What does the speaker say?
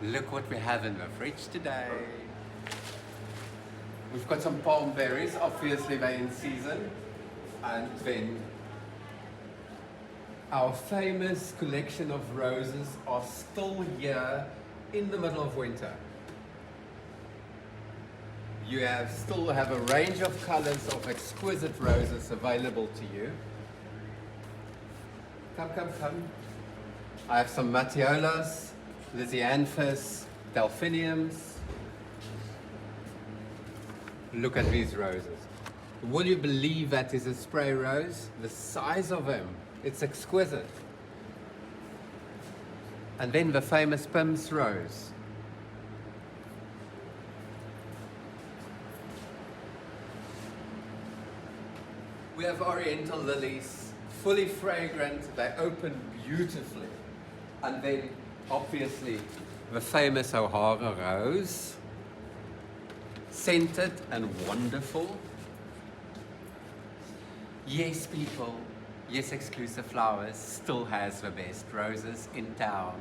Look what we have in the fridge today. We've got some palm berries, obviously they're in season. And then our famous collection of roses are still here in the middle of winter. You still have a range of colors of exquisite roses available to you. Come, come, come. I have some Matiolas, Lisianthus, Delphiniums. Look at these roses. Will you believe that is a spray rose? The size of them, it's exquisite. And then the famous Pim's rose. We have oriental lilies, fully fragrant, they open beautifully. And then, obviously, the famous O'Hara rose, scented and wonderful. Yes, people, yes, Exclusive Flowers still has the best roses in town.